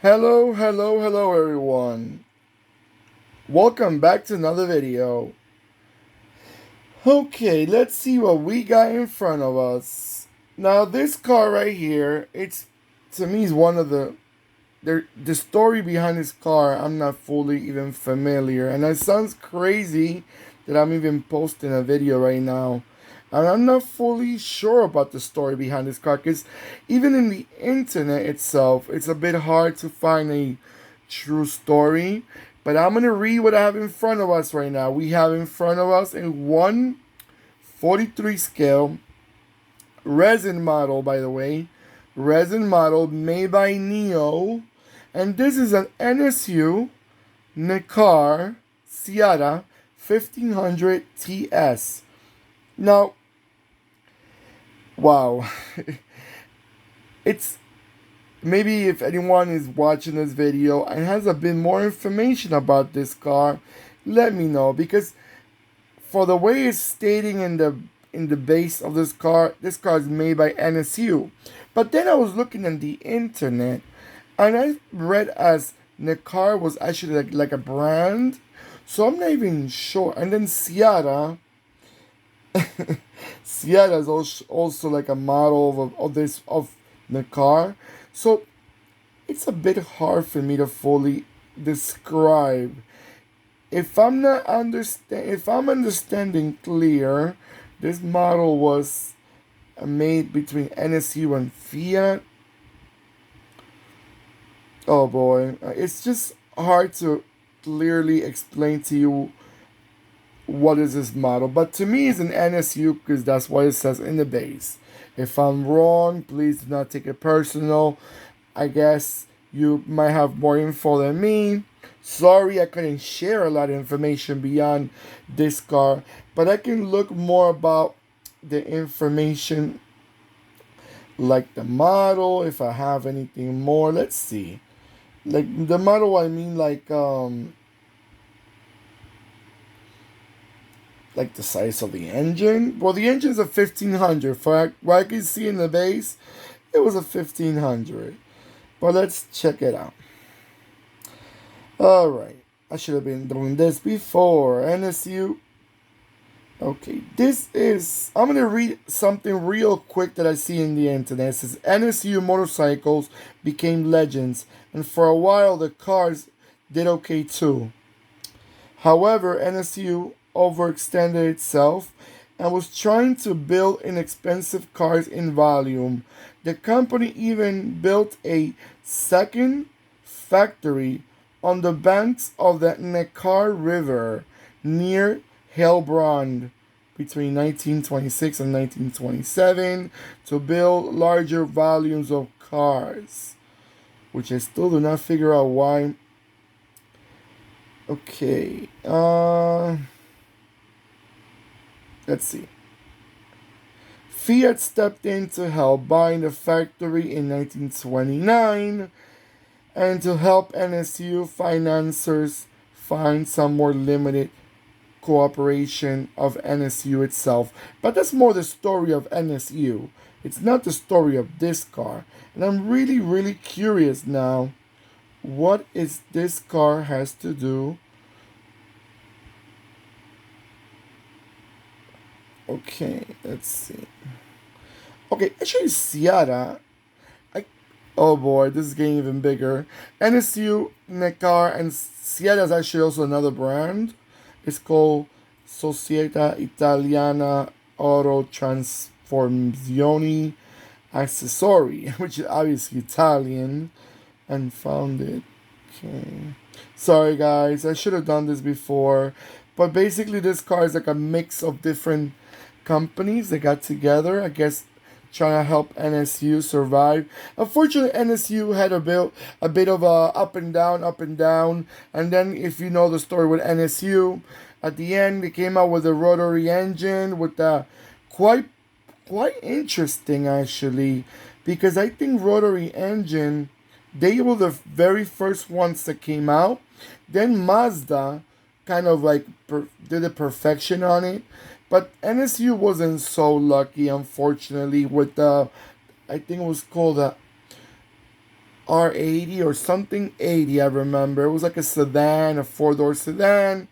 Hello, hello, hello everyone. Welcome back to another video. Okay, let's see what we got in front of us. Now this car right here, it's to me is one of the story behind this car I'm not fully even familiar. And it sounds crazy that I'm even posting a video right now. And I'm not fully sure about the story behind this car because even in the internet itself, it's a bit hard to find a true story. But I'm going to read what I have in front of us right now. We have in front of us a 1/43 scale resin model, by the way. Resin model made by Neo. And this is an NSU Neckar Siata 1500 TS. Now, wow. It's maybe if anyone is watching this video and has a bit more information about this car, let me know because for the way it's stating in the base of this car is made by NSU. But then I was looking on the internet and I read as Neckar was actually like a brand. So I'm not even sure. And then Siata is also like a model of Neckar. So it's a bit hard for me to fully describe. If I'm understanding clear, this model was made between NSU and Fiat. Oh boy, it's just hard to clearly explain to you what is this model. But to me, it's an NSU because that's what it says in the base. If I'm wrong, please do not take it personal. I guess you might have more info than me. Sorry, I couldn't share a lot of information beyond this car, but I can look more about the information like the model if I have anything more. Let's see. Like the model I mean like the size of the engine. Well, the engine's a 1500. For what I can see in the base, it was a 1500. But let's check it out. Alright, I should have been doing this before. NSU. Okay, I'm going to read something real quick that I see in the internet. It says NSU motorcycles became legends, and for a while the cars did okay too. However, NSU overextended itself and was trying to build inexpensive cars in volume. The company even built a second factory on the banks of the Neckar River near Heilbronn between 1926 and 1927 to build larger volumes of cars, which I still do not figure out why. Okay, let's see. Fiat stepped in to help buying the factory in 1929 and to help NSU financiers find some more limited cooperation of NSU itself. But that's more the story of NSU. It's not the story of this car. And I'm really, really curious now what is this car has to do. Okay, let's see. Okay, actually Siata. Oh boy, this is getting even bigger. NSU, Neckar, and Siata is actually also another brand. It's called Società Italiana Auto Trasformazioni Accessori, which is obviously Italian and founded. Okay. Sorry guys, I should have done this before. But basically this car is like a mix of different companies that got together, I guess trying to help NSU survive. Unfortunately, NSU had a bit of a up and down. And then if you know the story with NSU, at the end they came out with a rotary engine with the quite quite interesting actually, because I think rotary engine they were the very first ones that came out. Then Mazda kind of like did a perfection on it, but NSU wasn't so lucky, unfortunately, with the I think it was called R80 or something 80, I remember. It was like a sedan, a four-door sedan.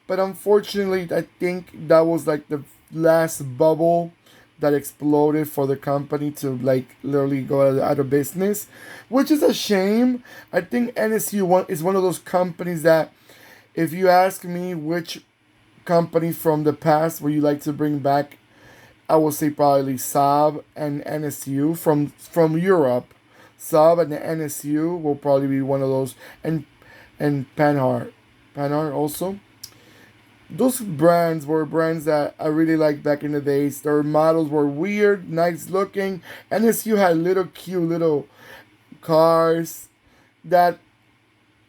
But unfortunately, I think that was like the last bubble that exploded for the company to like literally go out of business, which is a shame. I think is one of those companies that, if you ask me which company from the past would you like to bring back, I would say probably Saab and NSU from Europe. Saab and the NSU will probably be one of those, and Panhard also. Those brands were brands that I really liked back in the days. Their models were weird, nice looking. NSU had little cute little cars that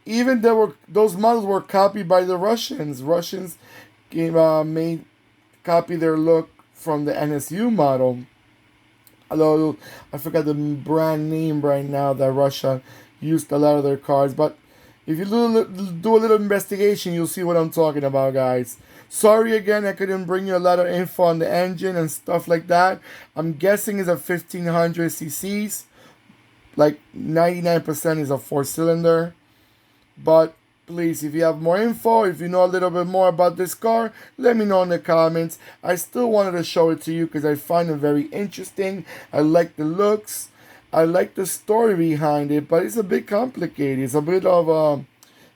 even there were those models were copied by the Russians. Russians made copy their look from the NSU model. Although I forgot the brand name right now that Russia used a lot of their cars, but if you do a little investigation, you'll see what I'm talking about, guys. Sorry again, I couldn't bring you a lot of info on the engine and stuff like that. I'm guessing it's a 1500 cc's. Like 99% is a four-cylinder. But please, if you have more info, if you know a little bit more about this car, let me know in the comments. I still wanted to show it to you because I find it very interesting. I like the looks. I like the story behind it, but it's a bit complicated. It's a bit of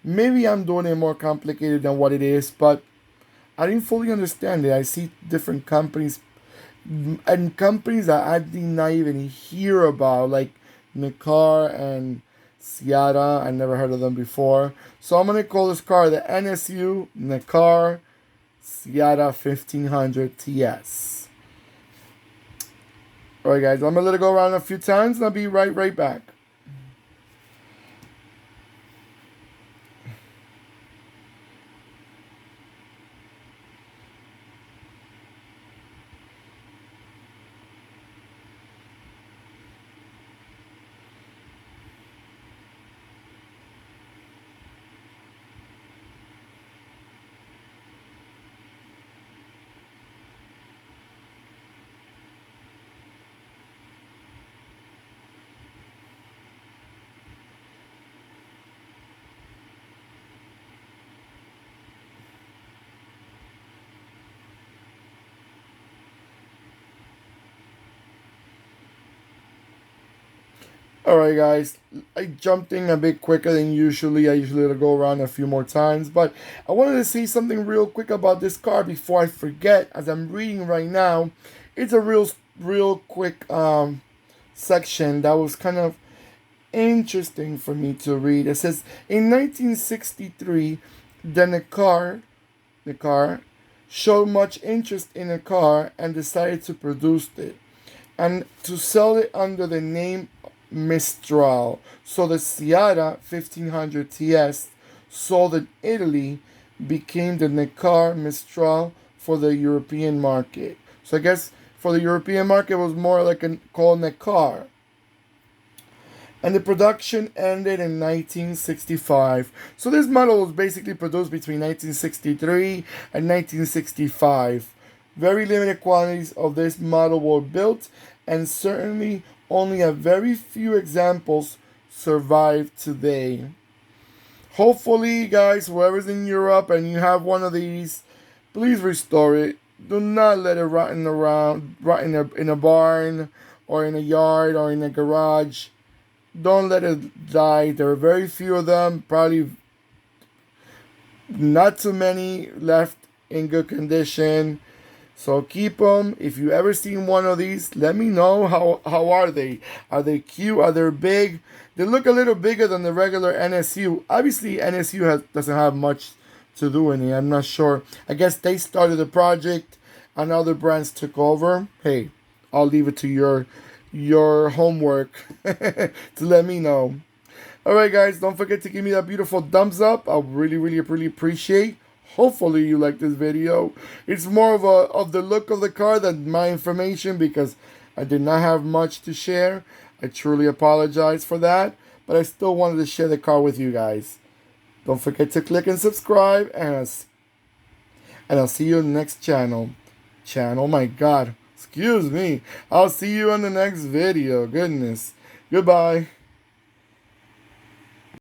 maybe I'm doing it more complicated than what it is, but I didn't fully understand it. I see different companies and companies that I did not even hear about, like Neckar and Siata. I never heard of them before. So I'm going to call this car the NSU Neckar Siata 1500 TS. Alright guys, I'm going to let it go around a few times and I'll be right back. Alright guys, I jumped in a bit quicker than usually. I usually let it go around a few more times, but I wanted to say something real quick about this car before I forget. As I'm reading right now, it's a real quick section that was kind of interesting for me to read. It says, in 1963, the car showed much interest in a car and decided to produce it and to sell it under the name Mistral. So the Siata 1500 TS, sold in Italy, became the Neckar Mistral for the European market. So I guess for the European market it was more like called Neckar. And the production ended in 1965. So this model was basically produced between 1963 and 1965. Very limited quantities of this model were built, and certainly only a very few examples survive today. Hopefully, guys, whoever's in Europe and you have one of these, please restore it. Do not let it rot in a barn or in a yard or in a garage. Don't let it die. There are very few of them, probably not too many left in good condition. So keep them. If you ever seen one of these, let me know. How are they? Are they cute? Are they big? They look a little bigger than the regular NSU. Obviously, NSU doesn't have much to do in it. I'm not sure. I guess they started the project and other brands took over. Hey, I'll leave it to your homework to let me know. Alright guys, don't forget to give me that beautiful thumbs up. I'll really appreciate. Hopefully you like this video. It's more of the look of the car than my information because I did not have much to share. I truly apologize for that, but I still wanted to share the car with you guys. Don't forget to click and subscribe, and I'll see you in the next channel. My God. Excuse me. I'll see you in the next video. Goodness. Goodbye.